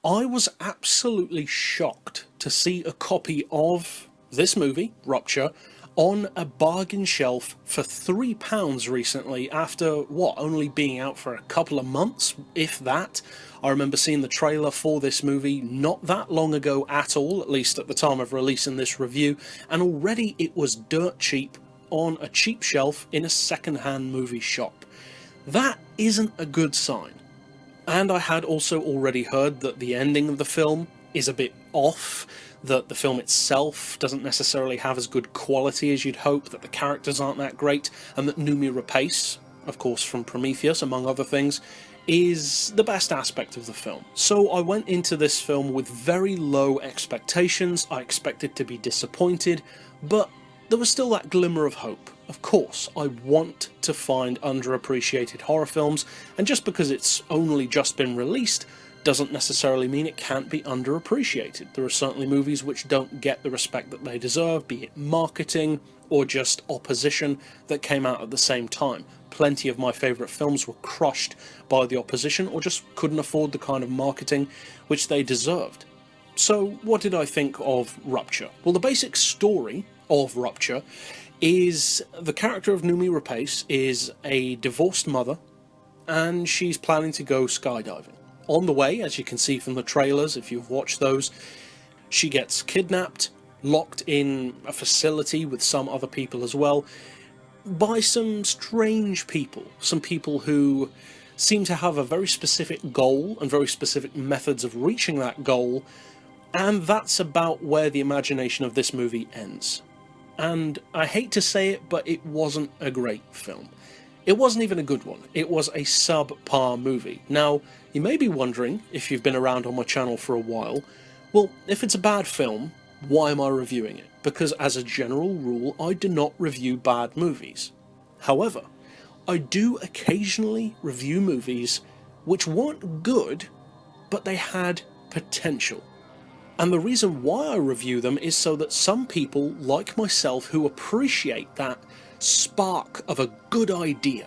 I was absolutely shocked to see a copy of this movie, Rupture, on a bargain shelf for £3 recently after, only being out for a couple of months, if that. I remember seeing the trailer for this movie not that long ago at all, at least at the time of releasing this review, and already it was dirt cheap on a cheap shelf in a second-hand movie shop. That isn't a good sign. And I had also already heard that the ending of the film is a bit off, that the film itself doesn't necessarily have as good quality as you'd hope, that the characters aren't that great, and that Noomi Rapace, of course from Prometheus among other things, is the best aspect of the film. So I went into this film with very low expectations. I expected to be disappointed, but there was still that glimmer of hope. Of course, I want to find underappreciated horror films, and just because it's only just been released doesn't necessarily mean it can't be underappreciated. There are certainly movies which don't get the respect that they deserve, be it marketing or just opposition that came out at the same time. Plenty of my favourite films were crushed by the opposition or just couldn't afford the kind of marketing which they deserved. So what did I think of Rupture? Well, the basic story of Rupture is the character of Noomi Rapace is a divorced mother, and she's planning to go skydiving. On the way, as you can see from the trailers, if you've watched those, she gets kidnapped, locked in a facility with some other people as well, by some strange people, some people who seem to have a very specific goal and very specific methods of reaching that goal, and that's about where the imagination of this movie ends. And I hate to say it, but it wasn't a great film. It wasn't even a good one. It was a subpar movie. Now, you may be wondering, if you've been around on my channel for a while, well, if it's a bad film, why am I reviewing it? Because as a general rule, I do not review bad movies. However, I do occasionally review movies which weren't good, but they had potential. And the reason why I review them is so that some people, like myself, who appreciate that spark of a good idea,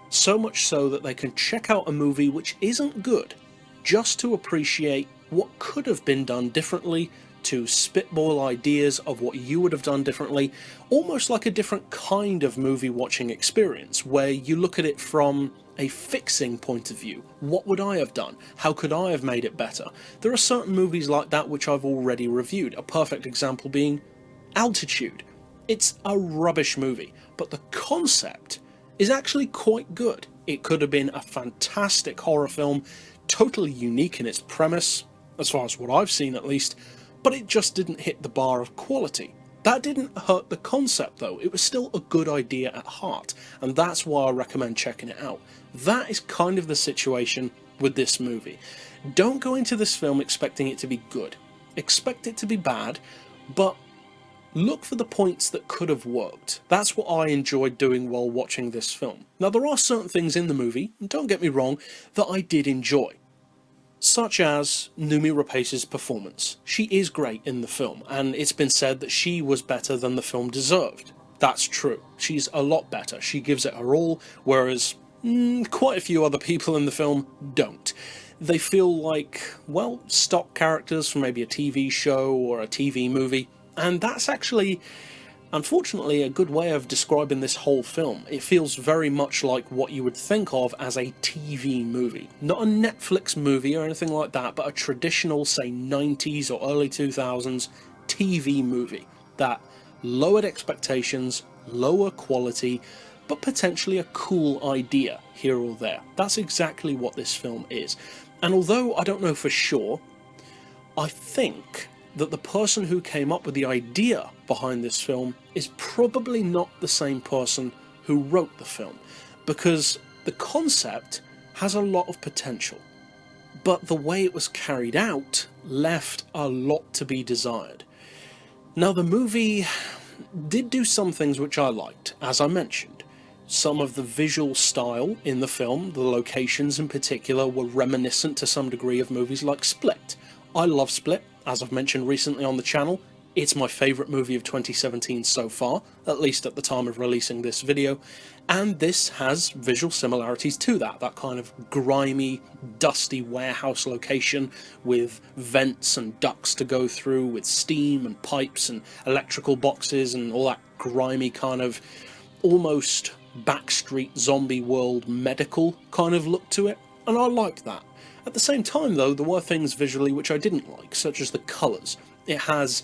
so much so that they can check out a movie which isn't good, just to appreciate what could have been done differently, to spitball ideas of what you would have done differently, almost like a different kind of movie watching experience, where you look at it from a fixing point of view. What would I have done? How could I have made it better? There are certain movies like that which I've already reviewed, a perfect example being Altitude. It's a rubbish movie, but the concept is actually quite good. It could have been a fantastic horror film, totally unique in its premise, as far as what I've seen at least, but it just didn't hit the bar of quality. That didn't hurt the concept though, it was still a good idea at heart, and that's why I recommend checking it out. That is kind of the situation with this movie. Don't go into this film expecting it to be good. Expect it to be bad, but look for the points that could have worked. That's what I enjoyed doing while watching this film. Now, there are certain things in the movie, don't get me wrong, that I did enjoy, such as Noomi Rapace's performance. She is great in the film, and it's been said that she was better than the film deserved. That's true. She's a lot better. She gives it her all, whereas quite a few other people in the film don't. They feel like, well, stock characters from maybe a TV show or a TV movie, and that's actually, unfortunately, a good way of describing this whole film. It feels very much like what you would think of as a TV movie. Not a Netflix movie or anything like that, but a traditional, say, 90s or early 2000s TV movie that lowered expectations, lower quality, but potentially a cool idea here or there. That's exactly what this film is. And although I don't know for sure, I think that the person who came up with the idea behind this film is probably not the same person who wrote the film, because the concept has a lot of potential, but the way it was carried out left a lot to be desired. Now, the movie did do some things which I liked, as I mentioned. Some of the visual style in the film, the locations in particular, were reminiscent to some degree of movies like Split. I love Split, as I've mentioned recently on the channel. It's my favourite movie of 2017 so far, at least at the time of releasing this video, and this has visual similarities to that kind of grimy, dusty warehouse location with vents and ducts to go through, with steam and pipes and electrical boxes and all that grimy kind of almost backstreet zombie world medical kind of look to it, and I liked that. At the same time though, there were things visually which I didn't like, such as the colours. It has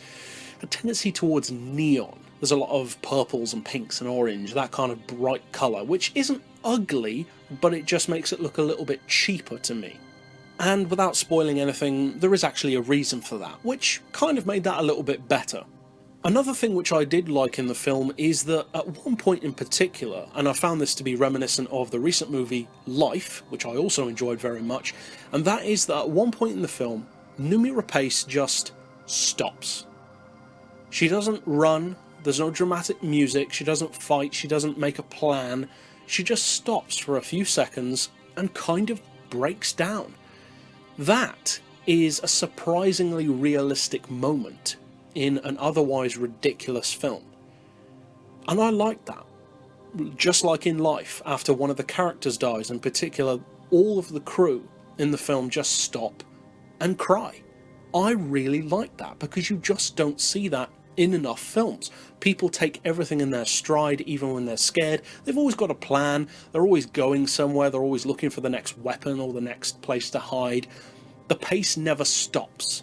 a tendency towards neon. There's a lot of purples and pinks and orange, that kind of bright colour, which isn't ugly, but it just makes it look a little bit cheaper to me. And without spoiling anything, there is actually a reason for that, which kind of made that a little bit better. Another thing which I did like in the film is that at one point in particular, and I found this to be reminiscent of the recent movie Life, which I also enjoyed very much, and that is that at one point in the film, Noomi Rapace just stops. She doesn't run, there's no dramatic music, she doesn't fight, she doesn't make a plan, she just stops for a few seconds and kind of breaks down. That is a surprisingly realistic moment in an otherwise ridiculous film. And I like that. Just like in Life, after one of the characters dies, in particular, all of the crew in the film just stop and cry. I really like that, because you just don't see that in enough films. People take everything in their stride, even when they're scared. They've always got a plan, they're always going somewhere, they're always looking for the next weapon or the next place to hide. The pace never stops.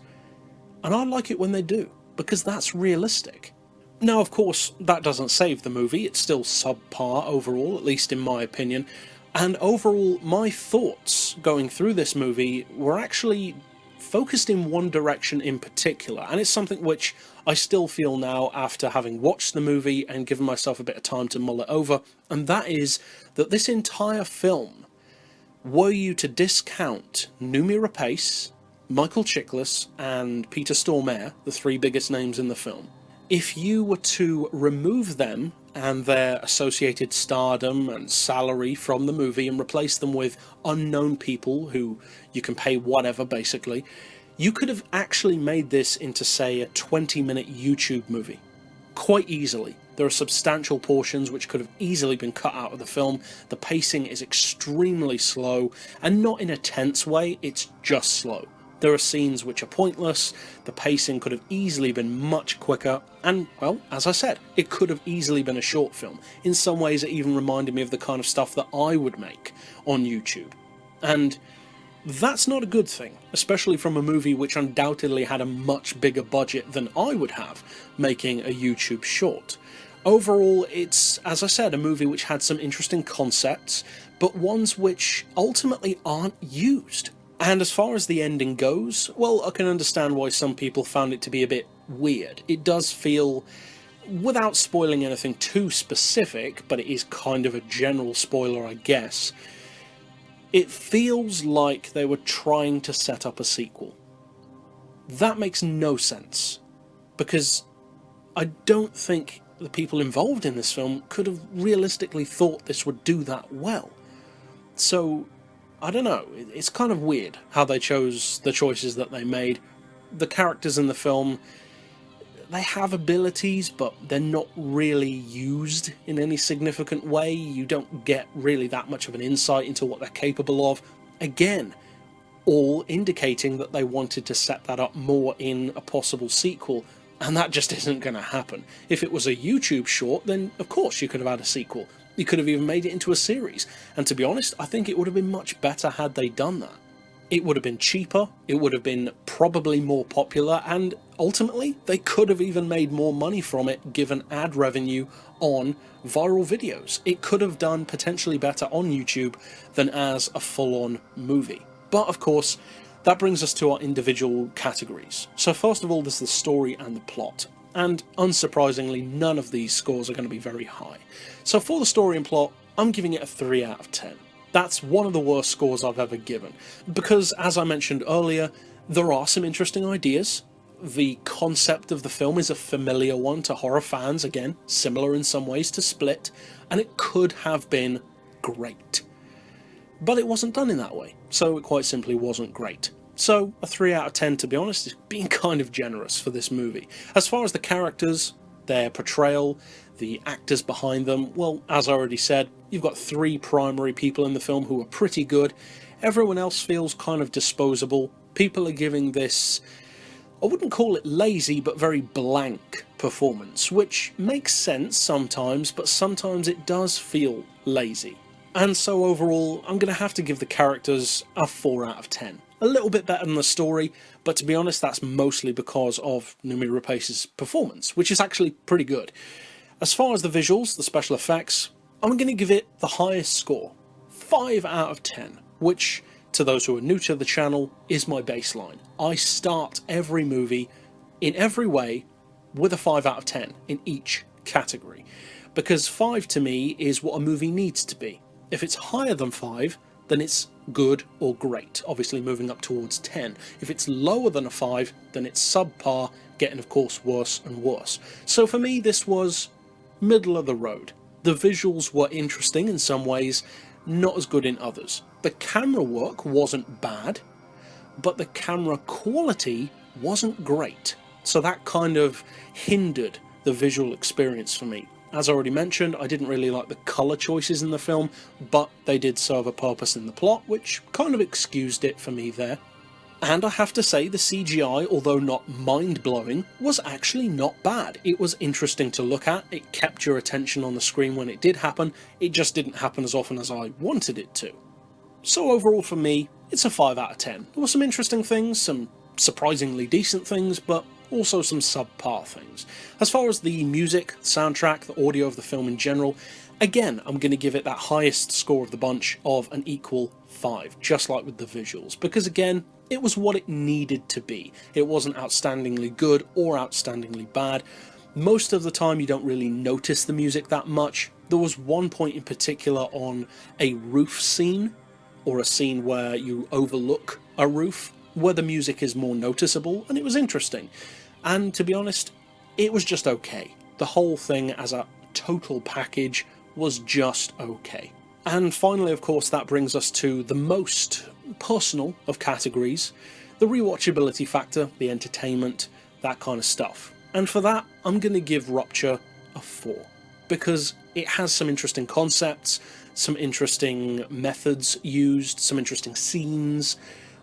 And I like it when they do, because that's realistic. Now, of course, that doesn't save the movie. It's still subpar overall, at least in my opinion. And overall, my thoughts going through this movie were actually focused in one direction in particular, and it's something which I still feel now after having watched the movie and given myself a bit of time to mull it over, and that is that this entire film, were you to discount Noomi Rapace, Michael Chiklis and Peter Stormare, the three biggest names in the film, if you were to remove them and their associated stardom and salary from the movie and replace them with unknown people who you can pay whatever basically, you could have actually made this into, say, a 20-minute YouTube movie. Quite easily. There are substantial portions which could have easily been cut out of the film. The pacing is extremely slow, and not in a tense way, it's just slow. There are scenes which are pointless, the pacing could have easily been much quicker, and, well, as I said, it could have easily been a short film. In some ways it even reminded me of the kind of stuff that I would make on YouTube. And that's not a good thing, especially from a movie which undoubtedly had a much bigger budget than I would have making a YouTube short. Overall, it's, as I said, a movie which had some interesting concepts, but ones which ultimately aren't used. And as far as the ending goes, well, I can understand why some people found it to be a bit weird. It does feel, without spoiling anything too specific, but it is kind of a general spoiler, I guess, it feels like they were trying to set up a sequel. That makes no sense, because I don't think the people involved in this film could have realistically thought this would do that well. So, I don't know, it's kind of weird how they chose the choices that they made. The characters in the film, they have abilities, but they're not really used in any significant way. You don't get really that much of an insight into what they're capable of. Again, all indicating that they wanted to set that up more in a possible sequel, and that just isn't going to happen. If it was a YouTube short, then of course you could have had a sequel. You could have even made it into a series, and to be honest, I think it would have been much better had they done that. It would have been cheaper, it would have been probably more popular, and ultimately, they could have even made more money from it given ad revenue on viral videos. It could have done potentially better on YouTube than as a full-on movie. But of course, that brings us to our individual categories. So first of all, there's the story and the plot. And unsurprisingly, none of these scores are going to be very high. So for the story and plot, I'm giving it a 3 out of 10. That's one of the worst scores I've ever given, because as I mentioned earlier, there are some interesting ideas. The concept of the film is a familiar one to horror fans, again, similar in some ways to Split, and it could have been great. But it wasn't done in that way, so it quite simply wasn't great. So a 3 out of 10, to be honest, is being kind of generous for this movie. As far as the characters, their portrayal, the actors behind them, well, as I already said, you've got 3 primary people in the film who are pretty good. Everyone else feels kind of disposable. People are giving this, I wouldn't call it lazy, but very blank performance, which makes sense sometimes, but sometimes it does feel lazy. And so overall, I'm going to have to give the characters a 4 out of 10. A little bit better than the story, but to be honest, that's mostly because of Noomi Rapace's performance, which is actually pretty good. As far as the visuals, the special effects, I'm going to give it the highest score, 5 out of 10, which, to those who are new to the channel, is my baseline. I start every movie, in every way, with a 5 out of 10 in each category, because 5 to me is what a movie needs to be. If it's higher than 5, then it's good or great, obviously moving up towards 10. If it's lower than a 5, then it's subpar, getting of course worse and worse. So for me, this was middle of the road. The visuals were interesting in some ways, not as good in others. The camera work wasn't bad, but the camera quality wasn't great. So that kind of hindered the visual experience for me. As I already mentioned, I didn't really like the colour choices in the film, but they did serve a purpose in the plot, which kind of excused it for me there. And I have to say, the CGI, although not mind-blowing, was actually not bad. It was interesting to look at, it kept your attention on the screen when it did happen, it just didn't happen as often as I wanted it to. So overall for me, it's a 5 out of 10. There were some interesting things, some surprisingly decent things, but also some subpar things. As far as the music, soundtrack, the audio of the film in general, again, I'm going to give it that highest score of the bunch of an equal 5, just like with the visuals, because again, it was what it needed to be. It wasn't outstandingly good or outstandingly bad. Most of the time you don't really notice the music that much. There was one point in particular on a roof scene, or a scene where you overlook a roof, where the music is more noticeable, and it was interesting. And to be honest, it was just okay. The whole thing as a total package was just okay. And finally, of course, that brings us to the most personal of categories, the rewatchability factor, the entertainment, that kind of stuff. And for that, I'm going to give Rupture a 4, because it has some interesting concepts, some interesting methods used, some interesting scenes,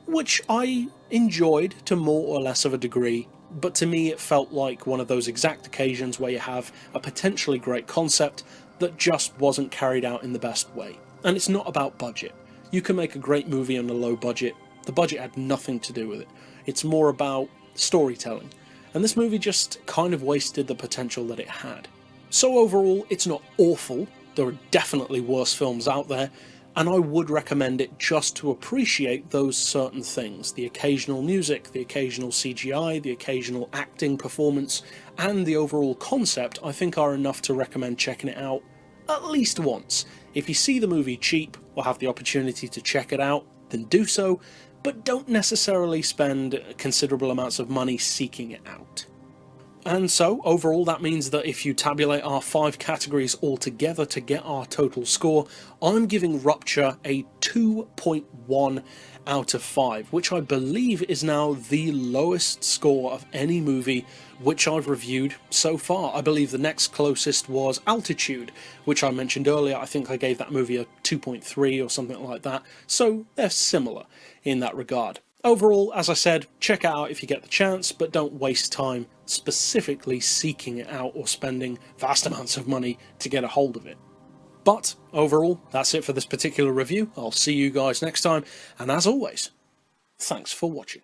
which I enjoyed to more or less of a degree, but to me it felt like one of those exact occasions where you have a potentially great concept that just wasn't carried out in the best way. And it's not about budget. You can make a great movie on a low budget. The budget had nothing to do with it. It's more about storytelling. And this movie just kind of wasted the potential that it had. So overall, it's not awful. There are definitely worse films out there, and I would recommend it just to appreciate those certain things. The occasional music, the occasional CGI, the occasional acting performance, and the overall concept I think are enough to recommend checking it out at least once. If you see the movie cheap or have the opportunity to check it out, then do so, but don't necessarily spend considerable amounts of money seeking it out. And so, overall, that means that if you tabulate our 5 categories all together to get our total score, I'm giving Rupture a 2.1 out of 5, which I believe is now the lowest score of any movie which I've reviewed so far. I believe the next closest was Altitude, which I mentioned earlier. I think I gave that movie a 2.3 or something like that, so they're similar in that regard. Overall, as I said, check it out if you get the chance, but don't waste time specifically seeking it out or spending vast amounts of money to get a hold of it. But overall, that's it for this particular review. I'll see you guys next time, and as always, thanks for watching.